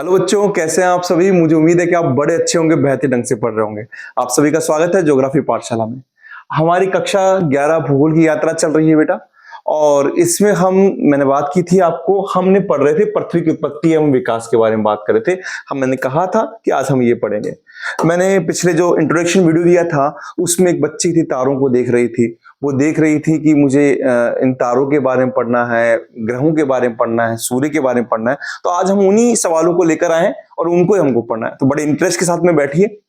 Hello बच्चों, कैसे हैं आप सभी। मुझे उम्मीद है कि आप बड़े अच्छे होंगे, बेहतर ढंग से पढ़ रहे होंगे। आप सभी का स्वागत है ज्योग्राफी पाठशाला में। हमारी कक्षा 11 भूगोल की यात्रा चल रही है बेटा। और इसमें मैंने बात की थी आपको, हमने पढ़ रहे थे पृथ्वी की उत्पत्ति एवं विकास के बारे में बात कर रहे थे। मैंने कहा था कि आज हम ये पढ़ेंगे। मैंने पिछले जो इंट्रोडक्शन वीडियो दिया था उसमें एक बच्ची थी, तारों को देख रही थी। वो देख रही थी कि मुझे इन तारों के बारे में पढ़ना है, ग्रहों के बारे में पढ़ना है, सूर्य के बारे में पढ़ना है। तो आज हम उन्हीं सवालों को लेकर आए हैं और उनको ही हमको पढ़ना है। तो बड़े इंटरेस्ट के साथ में बैठिए।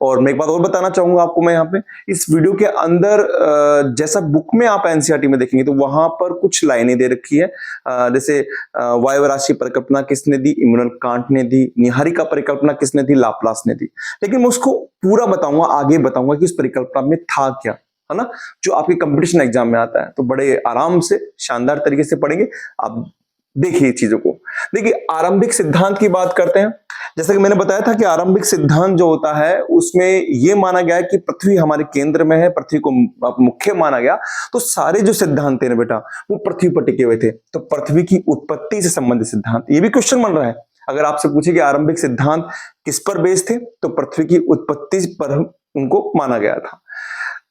और मैं एक बात और बताना चाहूंगा आपको, मैं यहाँ पे इस वीडियो के अंदर जैसा बुक में आप एनसीईआरटी में देखेंगे तो वहां पर कुछ लाइनें दे रखी है। जैसे वायव्य राशि परिकल्पना किसने दी, इमैनुअल कांट ने दी। निहारिका परिकल्पना किसने दी, लाप्लास ने दी। लेकिन मैं उसको पूरा बताऊंगा, आगे बताऊंगा कि उस परिकल्पना में था क्या, है ना, जो आपके कंपटीशन एग्जाम में आता है। तो बड़े आराम से शानदार तरीके से पढ़ेंगे आप। देखिए चीजों को, देखिए आरंभिक सिद्धांत की बात करते हैं। जैसा कि मैंने बताया था कि आरंभिक सिद्धांत जो होता है उसमें यह माना गया है कि पृथ्वी हमारे केंद्र में है, पृथ्वी को मुख्य माना गया। तो सारे जो सिद्धांत थे ना बेटा, वो पृथ्वी पर टिके हुए थे। तो पृथ्वी की उत्पत्ति से संबंधित सिद्धांत, ये भी क्वेश्चन बन रहा है। अगर आपसे पूछे कि आरंभिक सिद्धांत किस पर बेस्ड थे, तो पृथ्वी की उत्पत्ति पर उनको माना गया था।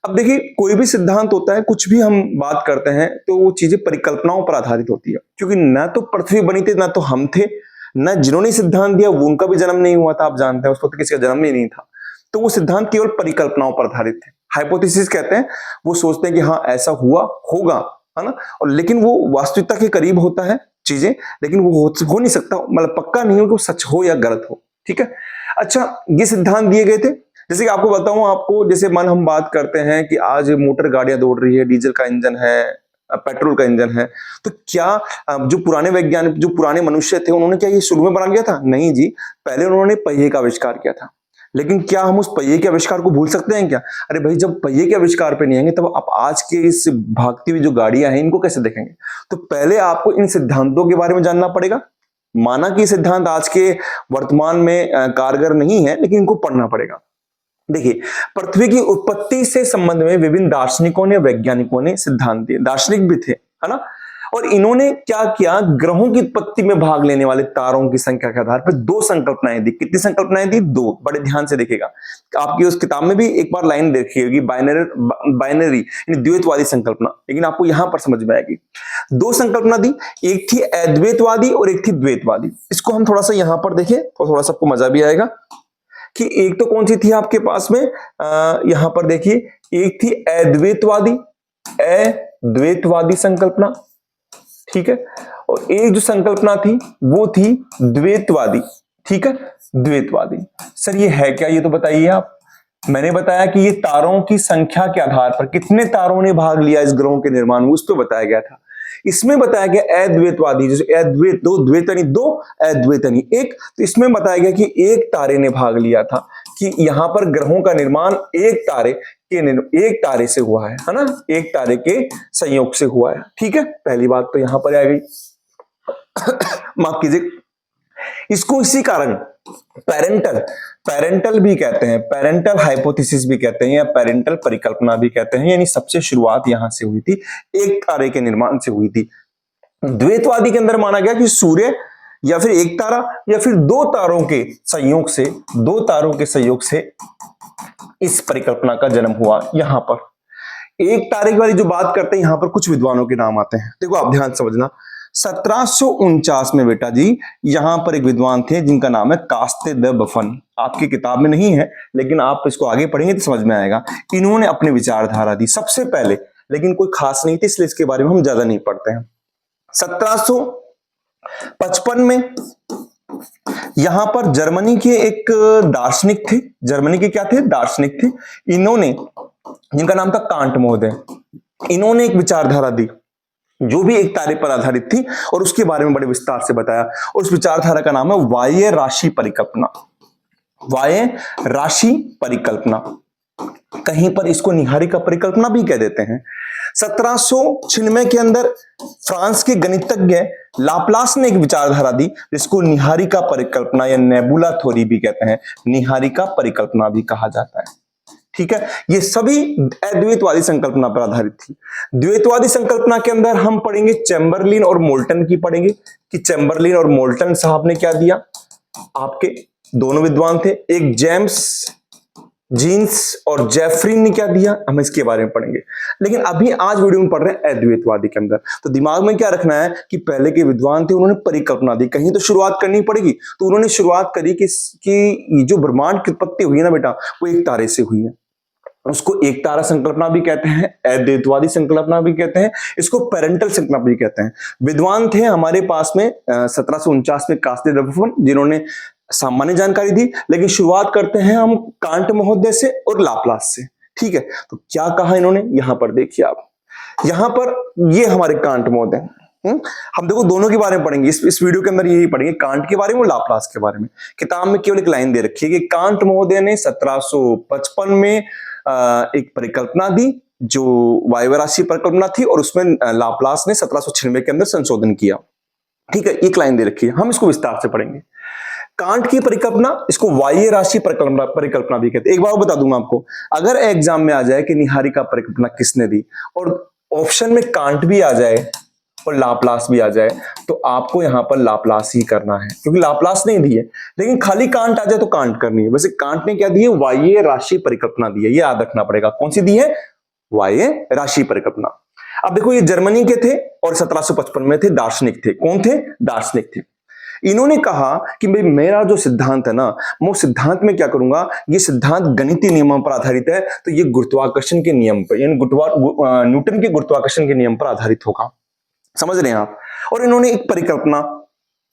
अब देखिए, कोई भी सिद्धांत होता है, कुछ भी हम बात करते हैं तो वो चीजें परिकल्पनाओं पर आधारित होती है। क्योंकि ना तो पृथ्वी बनी थी, ना तो हम थे, ना जिन्होंने सिद्धांत दिया वो उनका भी जन्म नहीं हुआ था। आप जानते हैं उस वक्त किसी का जन्म ही नहीं था। तो वो सिद्धांत केवल परिकल्पनाओं पर आधारित थे। हाइपोथेसिस कहते हैं, वो सोचते हैं कि हाँ ऐसा हुआ होगा, है ना। और लेकिन वो वास्तविकता के करीब होता है चीजें, लेकिन वो हो नहीं सकता, मतलब पक्का नहीं हो कि वो सच हो या गलत हो। ठीक है। अच्छा, ये सिद्धांत दिए गए थे। जैसे कि आपको बताऊं, आपको जैसे मन हम बात करते हैं कि आज मोटर गाड़ियां दौड़ रही है, डीजल का इंजन है, पेट्रोल का इंजन है। तो क्या जो पुराने वैज्ञानिक, जो पुराने मनुष्य थे, उन्होंने क्या ये शुरू में बना लिया था? नहीं जी, पहले उन्होंने पहिए का आविष्कार किया था। लेकिन क्या हम उस पहिए के आविष्कार को भूल सकते हैं क्या? अरे भाई, जब पहिए के आविष्कार पे नहीं आएंगे तब आप आज के इस भागती हुई जो गाड़ियां हैं इनको कैसे देखेंगे? तो पहले आपको इन सिद्धांतों के बारे में जानना पड़ेगा। माना कि सिद्धांत आज के वर्तमान में कारगर नहीं है, लेकिन इनको पढ़ना पड़ेगा। देखिए, पृथ्वी की उत्पत्ति से संबंध में विभिन्न दार्शनिकों ने, वैज्ञानिकों ने सिद्धांत दिए। दार्शनिक भी थे, है ना। और इन्होंने क्या किया, ग्रहों की उत्पत्ति में भाग लेने वाले तारों की संख्या के आधार पर दो संकल्पनाएं दी। कितनी संकल्पनाएं दी? दो। बड़े ध्यान से देखिएगा, आपकी उस किताब में भी एक बार लाइन देखी होगी, बाइनरी यानी द्वैतवादी संकल्पना, लेकिन आपको यहां पर समझ में आएगी। दो संकल्पना दी, एक थी अद्वैतवादी और एक थी द्वैतवादी। इसको हम थोड़ा सा यहां पर देखें तो थोड़ा सा आपको मजा भी आएगा कि एक तो कौन सी थी आपके पास में, यहां पर देखिए, एक थी अद्वैतवादी संकल्पना, ठीक है। और एक जो संकल्पना थी वो थी द्वैतवादी, ठीक है, द्वैतवादी। सर ये है क्या, ये तो बताइए आप। मैंने बताया कि ये तारों की संख्या के आधार पर, कितने तारों ने भाग लिया इस ग्रहों के निर्माण में, उस पर बताया गया था। इसमें बताया गया अद्वैतवादी, जैसे अद्वैत दो, द्वैतनी दो, अद्वैतनी एक। तो इसमें बताया गया कि एक तारे ने भाग लिया था, कि यहां पर ग्रहों का निर्माण एक तारे से हुआ है ना, एक तारे के संयोग से हुआ है। ठीक है, पहली बात तो यहां पर आ गई। माफ कीजिए, इसको इसी कारण पेरेंटल भी कहते हैं, पेरेंटल हाइपोथेसिस भी कहते हैं, या पेरेंटल परिकल्पना भी कहते हैं। यानी सबसे शुरुआत यहां से हुई थी, एक तारे के निर्माण से हुई थी। द्वैतवादी के अंदर माना गया कि सूर्य या फिर एक तारा या फिर दो तारों के संयोग से इस परिकल्पना का जन्म हुआ। यहां पर एक तारे वाली जो बात करते हैं, यहां पर कुछ विद्वानों के नाम आते हैं। देखो आप ध्यान समझना, 1749 में बेटा जी यहां पर एक विद्वान थे जिनका नाम है कास्ते द बफन। आपकी किताब में नहीं है, लेकिन आप इसको आगे पढ़ेंगे तो समझ में आएगा। इन्होंने अपनी विचारधारा दी सबसे पहले, लेकिन कोई खास नहीं थी, इसलिए इसके बारे में हम ज्यादा नहीं पढ़ते हैं। 1755 में यहां पर जर्मनी के एक दार्शनिक थे, जर्मनी के क्या थे, दार्शनिक थे। इन्होंने, जिनका नाम था कांट महोदय, इन्होंने एक विचारधारा दी जो भी एक तारे पर आधारित थी, और उसके बारे में बड़े विस्तार से बताया। और उस विचारधारा का नाम है वाह्य राशि परिकल्पना। वाह्य राशि परिकल्पना, कहीं पर इसको निहारिका परिकल्पना भी कह देते हैं। 1796 के अंदर फ्रांस के गणितज्ञ लाप्लास ने एक विचारधारा दी जिसको निहारिका परिकल्पना या नेबुला थ्योरी भी कहते हैं, निहारिका परिकल्पना भी कहा जाता है। ठीक है, ये सभी अद्वैतवादी संकल्पना पर आधारित थी। द्वैतवादी संकल्पना के अंदर हम पढ़ेंगे चैम्बरलिन और मोल्टन की पढ़ेंगे, कि चैम्बरलिन और मोल्टन साहब ने क्या दिया, आपके दोनों विद्वान थे, एक जेम्स जीन्स और जेफरी ने क्या दिया, हम इसके बारे में पढ़ेंगे। लेकिन अभी आज वीडियो में पढ़ रहे हैं अद्वैतवादी के अंदर। तो दिमाग में क्या रखना है कि पहले के विद्वान थे, उन्होंने परिकल्पना दी, कहीं तो शुरुआत करनी पड़ेगी। तो उन्होंने शुरुआत करी कि जो ब्रह्मांड की उत्पत्ति हुई है ना बेटा, वो एक तारे से हुई है। उसको एक तारा संकल्पना भी कहते हैं, अद्वैतवादी संकल्पना भी कहते हैं, इसको पेरेंटल संकल्पना भी कहते हैं। विद्वान थे हमारे पास में 1749 में कास्ते रफन, जिन्होंने सामान्य जानकारी दी। लेकिन शुरुआत करते हैं हम कांट महोदय से और लाप्लास से। ठीक है, तो क्या कहा इन्होंने, यहां पर देखिए आप, यहां पर ये हमारे कांट महोदय। हम देखो दोनों के बारे में पढ़ेंगे, इस वीडियो के अंदर यही पढ़ेंगे, कांट के बारे में और लाप्लास के बारे में। किताब में केवल एक लाइन दे रखी है कि कांट महोदय ने 1755 में एक परिकल्पना दी जो वायवराशी परिकल्पना थी, और उसमें लाप्लास ने 1796 के अंदर संशोधन किया। ठीक है, एक लाइन दे रखी है, हम इसको विस्तार से पढ़ेंगे। कांट की परिकल्पना, इसको बाह्य राशि परिकल्पना भी कहते हैं। एक बार बता दूंगा आपको, अगर एग्जाम में आ जाए कि निहारिका परिकल्पना किसने दी, और ऑप्शन में कांट भी आ जाए और लाप्लास भी आ जाए, तो आपको यहां पर लाप्लास ही करना है, क्योंकि लाप्लास नहीं दी है। लेकिन खाली कांट आ जाए तो कांट करनी है। वैसे कांट ने क्या दी है, बाह्य राशि परिकल्पना दी है, ये याद रखना पड़ेगा। कौन सी दी है, बाह्य राशि परिकल्पना। अब देखो ये जर्मनी के थे और 1755 में थे, दार्शनिक थे। कौन थे, दार्शनिक थे। इन्होंने कहा कि भाई मेरा जो सिद्धांत है ना, मैं उस सिद्धांत में क्या करूंगा, ये सिद्धांत गणितीय नियमों पर आधारित है, तो ये गुरुत्वाकर्षण के नियम पर, यानी न्यूटन के गुरुत्वाकर्षण के नियम पर आधारित होगा। समझ रहे हैं आप। और इन्होंने एक परिकल्पना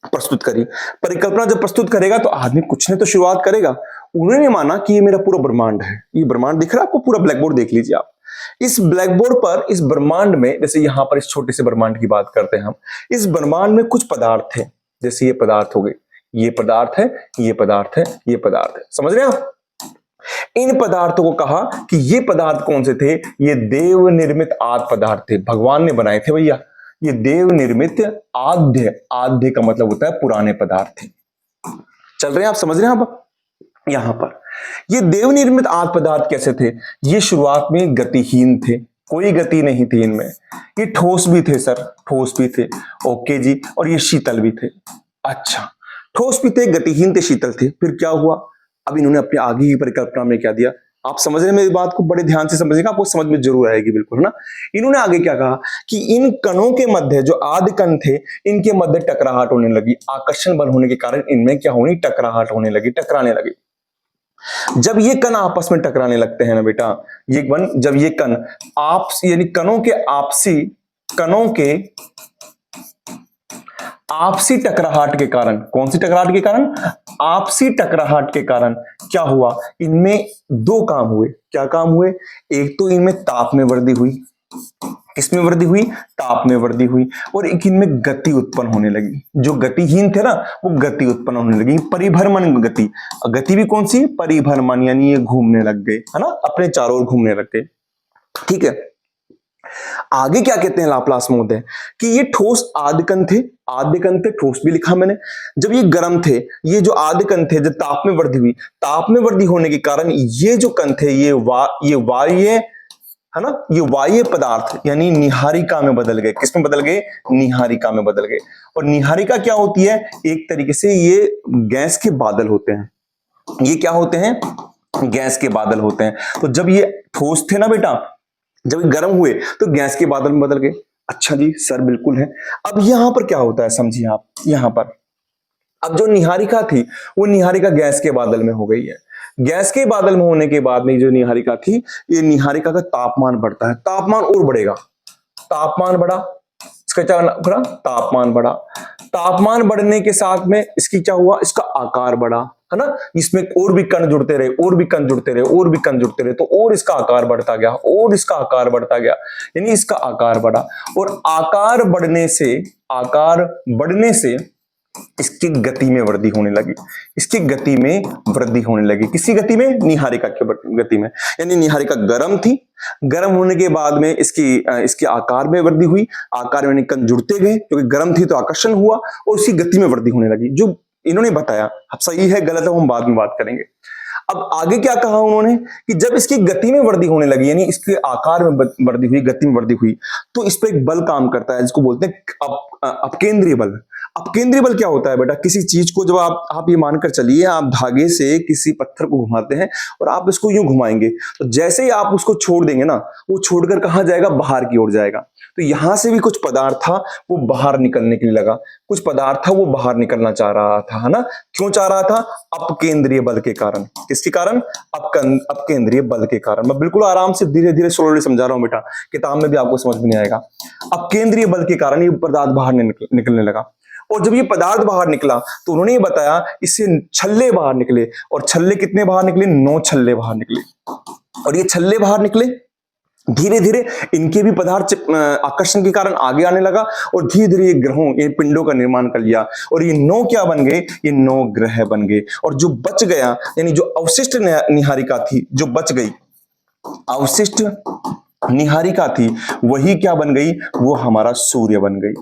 प्रस्तुत करी। परिकल्पना जब प्रस्तुत करेगा तो आदमी कुछ ने तो शुरुआत करेगा। उन्होंने माना कि ये मेरा पूरा ब्रह्मांड है, ये ब्रह्मांड दिख रहा है आपको, पूरा ब्लैक बोर्ड देख लीजिए आप। इस ब्लैक बोर्ड पर, इस ब्रह्मांड में, जैसे यहां पर इस छोटे से ब्रह्मांड की बात करते हैं हम, इस ब्रह्मांड में कुछ पदार्थ है, जैसे ये पदार्थ हो गए, ये पदार्थ है, ये पदार्थ है, ये पदार्थ है। समझ रहे हैं आप। इन पदार्थों को कहा कि ये पदार्थ कौन से थे, ये देव निर्मित आदि पदार्थ थे, भगवान ने बनाए थे भैया। ये देव निर्मित आद्य, आद्य का मतलब होता है पुराने पदार्थ थे। चल रहे हैं आप, समझ रहे हैं आप। यहां पर ये देव निर्मित आदि पदार्थ कैसे थे, ये शुरुआत में गतिहीन थे, कोई गति नहीं थी इनमें। ये ठोस भी थे सर, ठोस भी थे, ओके जी, और ये शीतल भी थे। अच्छा, ठोस भी थे, गतिहीन थे, शीतल थे। फिर क्या हुआ, अब इन्होंने अपनी आगे की परिकल्पना में क्या दिया, आप समझ रहे हैं मेरी बात को, बड़े ध्यान से समझिएगा, आपको समझ में जरूर आएगी, बिल्कुल, है ना। इन्होंने आगे क्या कहा कि इन कणों के मध्य, जो आदि कण थे, इनके मध्य टकराहट होने लगी। आकर्षण बल होने के कारण इनमें क्या होनी, टकराहट होने लगी, टकराने लगी। जब ये कण आपस में टकराने लगते हैं ना बेटा, ये कण, जब ये कण यानी कणों के आपसी टकराहट के कारण, कौन सी टकराहट के कारण, आपसी टकराहट के कारण क्या हुआ, इनमें दो काम हुए। क्या काम हुए, एक तो इनमें ताप में वृद्धि हुई, किसमें वृद्धि हुई, ताप में वृद्धि हुई, और एक इनमें गति उत्पन्न होने लगी। जो गतिहीन थे ना, वो गति उत्पन्न होने लगी, परिभ्रमण गति। गति भी कौन सी, परिभ्रमण, यानी ये घूमने लग गए, है ना, अपने चारों ओर घूमने लग गए। ठीक है, आगे क्या कहते हैं लाप्लास महोदय कि ये ठोस आदिकण थे, आदिकण थे, ठोस भी लिखा मैंने। जब ये गर्म थे, ये जो आदिकण थे, जब ताप में वृद्धि हुई, ताप में वृद्धि होने के कारण ये जो कण थे, ये वाह्य, है ना, ये वाह्य पदार्थ यानी निहारिका में बदल गए। किस में बदल गए, निहारिका में बदल गए। और निहारिका क्या होती है, एक तरीके से ये गैस के बादल होते हैं। ये क्या होते हैं, गैस के बादल होते हैं। तो जब ये ठोस थे ना बेटा, जब गर्म हुए तो गैस के बादल में बदल गए। अच्छा जी सर, बिल्कुल है। अब यहां पर क्या होता है समझिए आप, यहां पर अब जो निहारिका थी, वो निहारिका गैस के बादल में हो गई है। गैस के बादल में होने के बाद में जो निहारिका थी, ये निहारिका का तापमान बढ़ता है, तापमान और बढ़ेगा, तापमान बढ़ा, इसका क्या बढ़ा, तापमान बढ़ा। तापमान बढ़ने के साथ में इसकी क्या हुआ, इसका आकार बढ़ा, है ना, इसमें और भी कण जुड़ते रहे, और भी कण जुड़ते रहे, और भी कण जुड़ते रहे, तो और इसका आकार बढ़ता गया, और इसका आकार बढ़ता गया, यानी इसका आकार बढ़ा। और आकार बढ़ने से इसकी गति में वृद्धि होने लगी, इसकी गति में वृद्धि होने लगी। किसी गति में, निहारिका की गति में। यानी निहारिका गर्म थी, गर्म होने के बाद में इसके आकार में वृद्धि हुई, आकार में कण जुड़ते गए, क्योंकि गर्म थी तो आकर्षण हुआ, और उसकी गति में वृद्धि होने लगी। जो इन्होंने बताया, अब सही है गलत है हम बाद में बात करेंगे। अब आगे क्या कहा उन्होंने कि जब इसकी गति में वृद्धि होने लगी, यानी इसके आकार में वृद्धि हुई, गति में वृद्धि हुई, तो इस पर एक बल काम करता है, जिसको बोलते हैं अपकेंद्रीय बल। अपकेंद्रीय बल क्या होता है बेटा? किसी चीज को जब आप ये मानकर चलिए, आप धागे से किसी पत्थर को घुमाते हैं और आप इसको यूं घुमाएंगे, तो जैसे ही आप उसको छोड़ देंगे ना, वो छोड़कर कहां जाएगा? बाहर की ओर जाएगा। तो यहां से भी कुछ पदार्थ था वो बाहर निकलने के लिए लगा, कुछ पदार्थ था वो बाहर निकलना चाह रहा था, है ना? क्यों चाह रहा था? अपकेंद्रीय बल के कारण। किसके कारण? अपकेंद्रीय बल के कारण। मैं बिल्कुल आराम से धीरे धीरे स्लोली समझा रहा हूं बेटा, किताब में भी आपको समझ में नहीं आएगा। अपकेंद्रीय बल के कारण ये पदार्थ बाहर निकलने लगा, और जब ये पदार्थ बाहर निकला तो उन्होंने ये बताया इससे छल्ले बाहर निकले, और छल्ले कितने बाहर निकले? 9 छल्ले बाहर निकले। और ये छल्ले बाहर निकले, धीरे धीरे इनके भी पदार्थ आकर्षण के कारण आगे आने लगा, और धीरे धीरे ये ग्रहों, ये पिंडों का निर्माण कर लिया, और ये 9 क्या बन गए? ये 9 ग्रह बन गए। और जो बच गया, यानी जो अवशिष्ट निहारिका थी, जो बच गई अवशिष्ट निहारिका थी, वही क्या बन गई? वो हमारा सूर्य बन गई।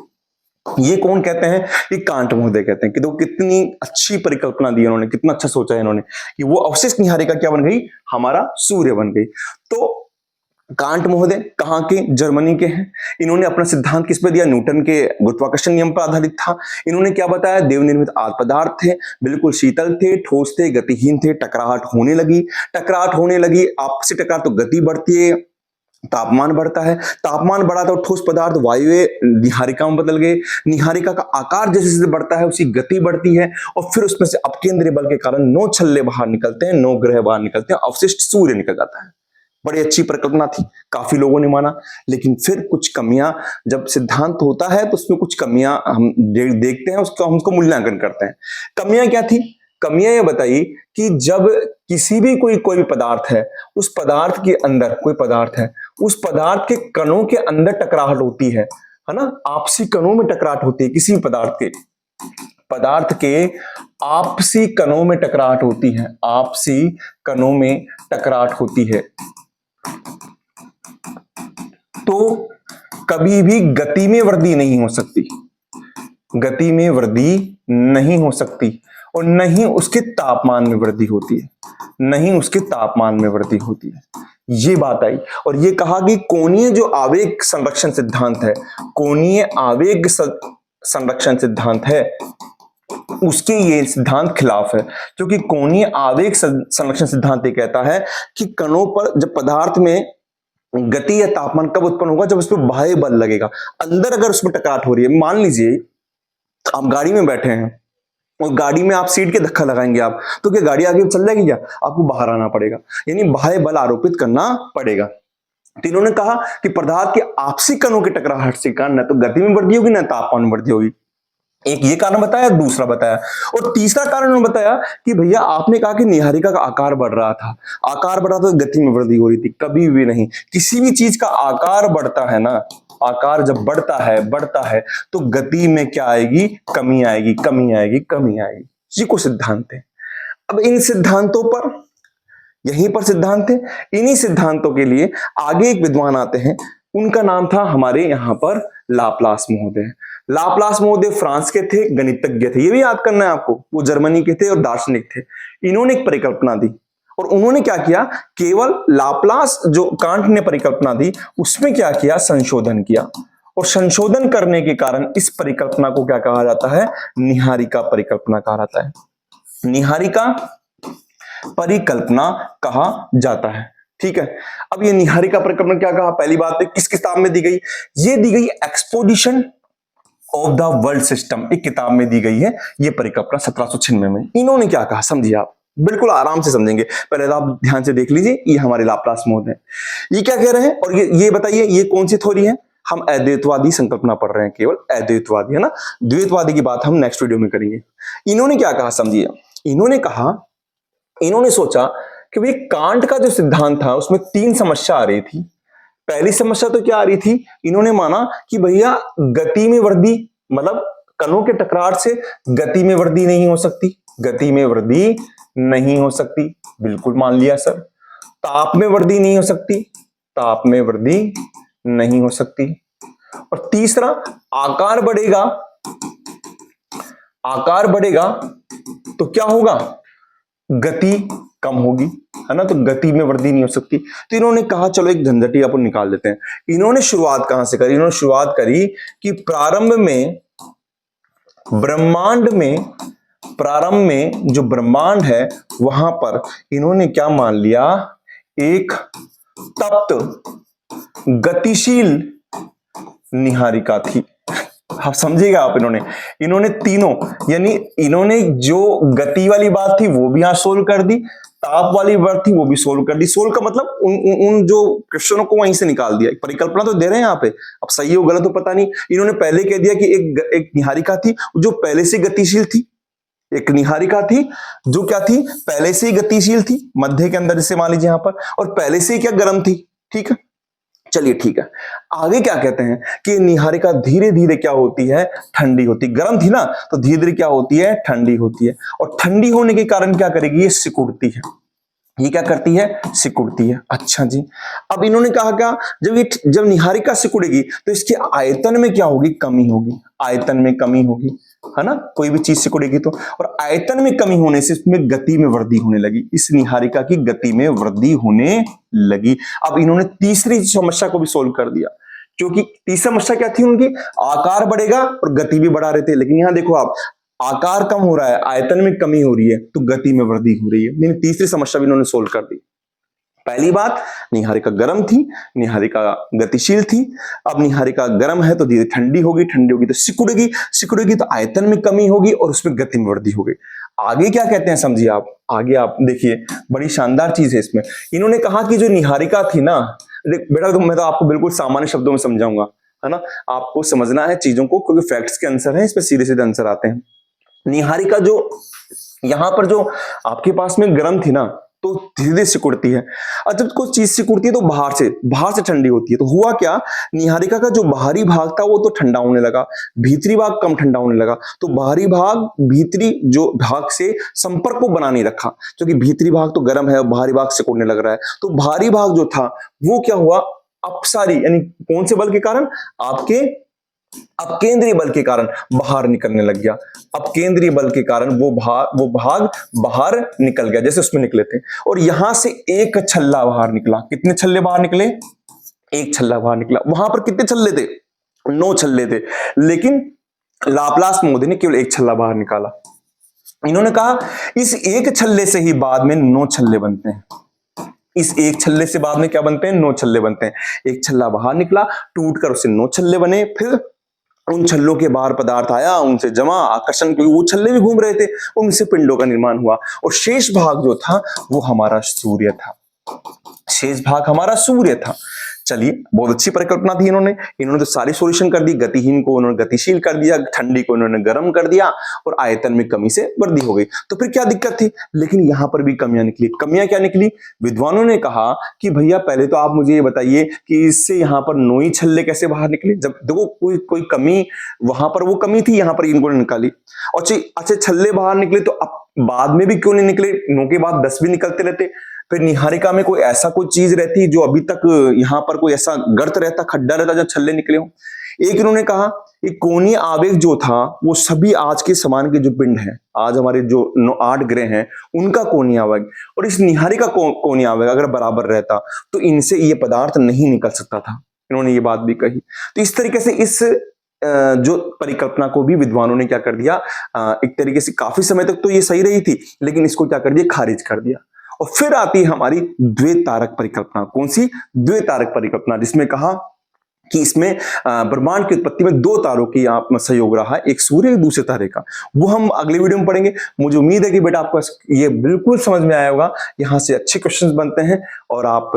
ये कौन कहते हैं? ये कांट महोदय कहते हैं कि तो कितनी अच्छी परिकल्पना दी इन्होंने, कितना अच्छा सोचा है इन्होंने कि वो अवशिष्ट निहारिका क्या बन गई? हमारा सूर्य बन गई। तो कांट महोदय कहां के? जर्मनी के हैं। इन्होंने अपना सिद्धांत किस पे दिया? न्यूटन के गुरुत्वाकर्षण नियम पर आधारित था। इन्होंने क्या बताया? देव निर्मित आद पदार्थ थे, बिल्कुल शीतल थे, ठोस थे, गतिहीन थे, टकराहट होने लगी, आपसी टकरार तो गति बढ़ती है, तापमान बढ़ता है, तापमान बढ़ा तो ठोस पदार्थ वायु निहारिका में बदल गए, निहारिका का आकार जैसे जैसे बढ़ता है उसी गति बढ़ती है, और फिर उसमें से अपकेंद्रीय बल के कारण 9 छल्ले बाहर निकलते हैं, 9 ग्रह बाहर निकलते हैं, अवशिष्ट सूर्य निकल जाता है। बड़ी अच्छी परिकल्पना थी, काफी लोगों ने माना, लेकिन फिर कुछ कमियां, जब सिद्धांत होता है तो उसमें कुछ कमियां हम देखते हैं, उसका हम उसको मूल्यांकन करते हैं। कमियां क्या थी? कमियां ये बताई कि जब किसी भी कोई भी पदार्थ है, उस पदार्थ के अंदर कोई पदार्थ है, उस पदार्थ के कणों के अंदर टकराहट होती है ना? आपसी कणों में टकराहट होती है, किसी पदार्थ के आपसी कणों में टकराहट होती है, आपसी कणों में टकराहट होती है, तो कभी भी गति में वृद्धि नहीं हो सकती, गति में वृद्धि नहीं हो सकती, और नहीं उसके तापमान में वृद्धि होती है, नहीं उसके तापमान में वृद्धि होती है। ये बात आई, और ये कहा कि कोणीय जो आवेग संरक्षण सिद्धांत है, कोणीय आवेग संरक्षण सिद्धांत है, उसके ये सिद्धांत खिलाफ है, क्योंकि कोणीय आवेग संरक्षण सिद्धांत ये कहता है कि कणों पर जब पदार्थ में गति या तापमान कब उत्पन्न होगा? जब उस पर बाह्य बल लगेगा। अंदर अगर उसमें टकराहट हो रही है, मान लीजिए आप गाड़ी में बैठे हैं और गाड़ी में आप सीट के धक्का लगाएंगे आप, तो क्या गाड़ी आगे चल जाएगी? क्या आपको बाहर आना पड़ेगा, यानी बाह्य बल आरोपित करना पड़ेगा। तो इन्होंने कहा कि पदार्थ के आपसी कणों के टकराहट से कारण न तो गति में वृद्धि होगी, न तापमान में वृद्धि होगी। एक ये कारण बताया, दूसरा बताया, और तीसरा कारण उन्होंने बताया कि भैया आपने कहा कि निहारिका का आकार बढ़ रहा था, आकार बढ़ा तो गति में वृद्धि हो रही थी। कभी भी नहीं, किसी भी चीज का आकार बढ़ता है ना, आकार जब बढ़ता है तो गति में क्या आएगी? कमी आएगी, कमी आएगी, कमी आएगी। ये कुछ सिद्धांत है। अब इन सिद्धांतों पर, यहीं पर सिद्धांत है, इन्हीं सिद्धांतों के लिए आगे एक विद्वान आते हैं, उनका नाम था हमारे यहां पर लाप्लास महोदय। लाप्लास महोदय फ्रांस के थे, गणितज्ञ थे, ये भी याद करना है आपको। वो जर्मनी के थे और दार्शनिक थे। इन्होंने एक परिकल्पना दी, और उन्होंने क्या किया? केवल लाप्लास जो कांट ने परिकल्पना दी उसमें क्या किया? संशोधन किया, और संशोधन करने के कारण इस परिकल्पना को क्या कहा जाता है? निहारिका परिकल्पना कहा जाता है, निहारिका परिकल्पना कहा जाता है। ठीक है, अब ये निहारिका परिकल्पना क्या कहा? पहली बात है किस किताब में दी गई? ये दी गई exposition of the world system, एक किताब में दी गई है ये परिकल्पना 1796 में। इन्होंने क्या कहा समझिए आप, बिल्कुल आराम से समझेंगे। पहले तो आप ध्यान से देख लीजिए, ये हमारे लाप्लास महोदय ये क्या कह रहे हैं, और ये बताइए ये कौन सी थ्योरी है? हम अद्वैतवादी संकल्पना पढ़ रहे हैं, केवल अद्वैतवादी, है ना। द्वैतवादी की बात हम नेक्स्ट वीडियो में करेंगे। इन्होंने क्या कहा समझिए, इन्होंने कहा, इन्होंने सोचा कि भाई कांट का जो सिद्धांत था उसमें 3 समस्या आ रही थी। पहली समस्या तो क्या आ रही थी? इन्होंने माना कि भैया गति में वृद्धि, मतलब कणों के टकरार से गति में वृद्धि नहीं हो सकती, गति में वृद्धि नहीं हो सकती, बिल्कुल मान लिया सर। ताप में वृद्धि नहीं हो सकती, ताप में वृद्धि नहीं हो सकती। और तीसरा, आकार बढ़ेगा, आकार बढ़ेगा तो क्या होगा? गति कम होगी, है ना, तो गति में वृद्धि नहीं हो सकती। तो इन्होंने कहा चलो एक झंझटी अपन निकाल देते हैं। इन्होंने शुरुआत कहां से करी? इन्होंने शुरुआत करी कि प्रारंभ में ब्रह्मांड में प्रारंभ में जो ब्रह्मांड है वहां पर इन्होंने क्या मान लिया, एक तप्त गतिशील निहारिका थी। आप समझिएगा आप, इन्होंने तीनों, यानी इन्होंने जो गति वाली बात थी वो भी यहां सोल्व कर दी, ताप वाली बात थी वो भी सोल्व कर दी। सोल्व का मतलब उन जो क्वेश्चनों को वहीं से निकाल दिया। परिकल्पना तो दे रहे हैं यहाँ पे, अब सही हो गलत हो पता नहीं। इन्होंने पहले कह दिया कि एक निहारिका थी जो पहले से गतिशील थी, एक निहारिका थी जो क्या थी, पहले से ही गतिशील थी, मध्य के अंदर इसे मान लीजिए यहां पर, और पहले से ही क्या गर्म थी। ठीक है, चलिए ठीक है। आगे क्या कहते हैं कि निहारिका धीरे धीरे क्या होती है, ठंडी होती। गर्म थी ना, तो धीरे धीरे क्या होती है, ठंडी होती है। और ठंडी होने के कारण क्या करेगी, ये सिकुड़ती है। ये क्या करती है, सिकुड़ती है। अच्छा जी, अब इन्होंने कहा क्या, जब निहारिका सिकुड़ेगी तो इसके आयतन में क्या होगी, कमी होगी। आयतन में कमी होगी, है ना, कोई भी चीज सिकुड़ेगी तो। और आयतन में कमी होने से इसमें गति में वृद्धि होने लगी, इस निहारिका की गति में वृद्धि होने लगी। अब इन्होंने तीसरी समस्या को भी सोल्व कर दिया, क्योंकि तीसरी समस्या क्या थी उनकी, आकार बढ़ेगा और गति भी बढ़ा रहे थे। लेकिन यहां देखो आप, आकार कम हो रहा है, आयतन में कमी हो रही है, तो गति में वृद्धि हो रही है। तीसरी समस्या भी इन्होंने सोल्व कर दी। पहली बात, निहारिका गर्म थी, निहारिका गतिशील थी। अब निहारिका गर्म है तो धीरे ठंडी होगी, ठंडी होगी तो सिकुड़ेगी, सिकुड़ेगी तो आयतन में कमी होगी और उसमें गति में वृद्धि होगी। आगे क्या कहते हैं समझिए आप, आगे आप देखिए, बड़ी शानदार चीज है इसमें। इन्होंने कहा कि जो निहारिका थी ना, बेटा मैं तो आपको बिल्कुल सामान्य शब्दों में समझाऊंगा, है ना, आपको समझना है चीजों को, क्योंकि फैक्ट्स के आंसर है, इस पर सीधे सीधे आंसर आते हैं। निहारिका जो यहां पर जो आपके पास में गर्म थी ना, तो धीरे धीरे सिकुड़ती है। और जब कोई चीज सिकुड़ती है तो बाहर से ठंडी होती है। तो हुआ क्या, निहारिका का जो बाहरी भाग था वो तो ठंडा होने लगा, भीतरी भाग कम ठंडा होने लगा। तो बाहरी भाग भीतरी जो भाग से संपर्क को बना नहीं रखा, क्योंकि भीतरी भाग तो गर्म है और बाहरी भाग सिकुड़ने लग रहा है। तो बाहरी भाग जो था वो क्या हुआ, अपसारी, यानी कौन से बल के कारण, आपके अपकेंद्रीय बल के कारण बाहर निकलने लग गया। अपकेंद्रीय बल के कारण वो भाग बाहर निकल गया, जैसे उसमें निकले थे। और यहां से एक छल्ला बाहर निकला। कितने छल्ले बाहर निकले, एक छल्ला बाहर निकला। वहां पर कितने छल्ले थे, 9 छल्ले थे, लेकिन लाप्लास मोदी ने केवल एक छल्ला बाहर निकाला। इन्होंने कहा इस एक छल्ले से ही बाद में 9 छल्ले बनते हैं। इस एक छल्ले से बाद में क्या बनते हैं, 9 छल्ले बनते हैं। एक छल्ला बाहर निकला, टूटकर उससे 9 छल्ले बने। फिर उन छल्लों के बाहर पदार्थ आया, उनसे जमा, आकर्षण, क्योंकि वो छल्ले भी घूम रहे थे, उनसे पिंडों का निर्माण हुआ। और शेष भाग जो था वो हमारा सूर्य था। शेष भाग हमारा सूर्य था। चलिए, बहुत अच्छी परिकल्पना थी इन्होंने तो सारी सॉल्यूशन कर दी। गतिहीन को उन्होंने गतिशील कर दिया, ठंडी को उन्होंने गर्म कर दिया, और आयतन में कमी से वृद्धि हो गई। तो फिर क्या दिक्कत थी, लेकिन यहां पर भी कमियां निकली। कमियां क्या निकली, विद्वानों ने कहा कि भैया पहले तो आप मुझे ये बताइए कि इससे यहां पर 9 ही छल्ले कैसे बाहर निकले, जब देखो कोई कमी, वहां पर वो कमी थी, यहां पर इनको निकाली। और अच्छा, छल्ले बाहर निकले तो अब बाद में भी क्यों नहीं निकले, 9 के बाद 10 भी निकलते रहते। फिर निहारिका में कोई ऐसा कोई चीज रहती जो अभी तक यहां पर कोई ऐसा गर्त रहता, खड्डा रहता जहां छल्ले निकले हो। एक इन्होंने कहा कि कोणीय आवेग जो था वो सभी आज के समान के जो पिंड हैं, आज हमारे जो 8 ग्रह हैं, उनका कोणीय आवेग और इस निहारिका कोणीय आवेग अगर बराबर रहता तो इनसे ये पदार्थ नहीं निकल सकता था। इन्होंने ये बात भी कही। तो इस तरीके से इस जो परिकल्पना को भी विद्वानों ने क्या कर दिया, एक तरीके से काफी समय तक तो ये सही रही थी, लेकिन इसको क्या कर दिया, खारिज कर दिया। और फिर आती है हमारी द्वैतारक परिकल्पना। कौन सी, द्वैतारक परिकल्पना, जिसमें कहा कि इसमें ब्रह्मांड की उत्पत्ति में 2 तारों की सहयोग रहा है, एक सूर्य, एक दूसरे तारे का। वो हम अगले वीडियो में पढ़ेंगे। मुझे उम्मीद है कि बेटा आपको ये बिल्कुल समझ में आया होगा। यहाँ से अच्छे क्वेश्चंस बनते हैं, और आप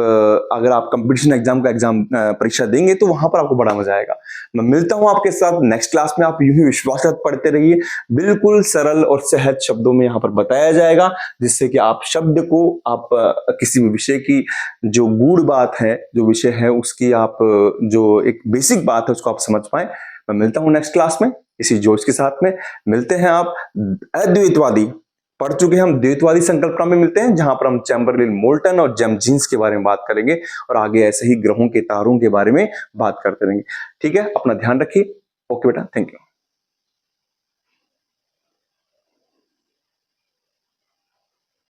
अगर आप कंपटीशन एग्जाम का परीक्षा देंगे तो वहां पर आपको बड़ा मजा आएगा। मैं मिलता हूं आपके साथ नेक्स्ट क्लास में। आप यूं ही विश्वास के साथ पढ़ते रहिए, बिल्कुल सरल और सहज शब्दों में यहाँ पर बताया जाएगा, जिससे कि आप शब्द को, आप किसी भी विषय की जो गूढ़ बात है, जो विषय है उसकी आप जो एक बेसिक बात है उसको आप समझ पाए। मैं मिलता हूं नेक्स्ट क्लास में इसी जोश के साथ में। मिलते हैं आप अद्वैतवादी, पढ़ चुके हैं हम द्वैतवादी संकल्पना में मिलते हैं, जहां पर हम चैम्बरलेन मोल्टन और जेम्स जीन्स के बारे में बात करेंगे, और आगे ऐसे ही ग्रहों के तारों के बारे में बात करते रहेंगे। ठीक है, अपना ध्यान रखिए। ओके बेटा, थैंक यू।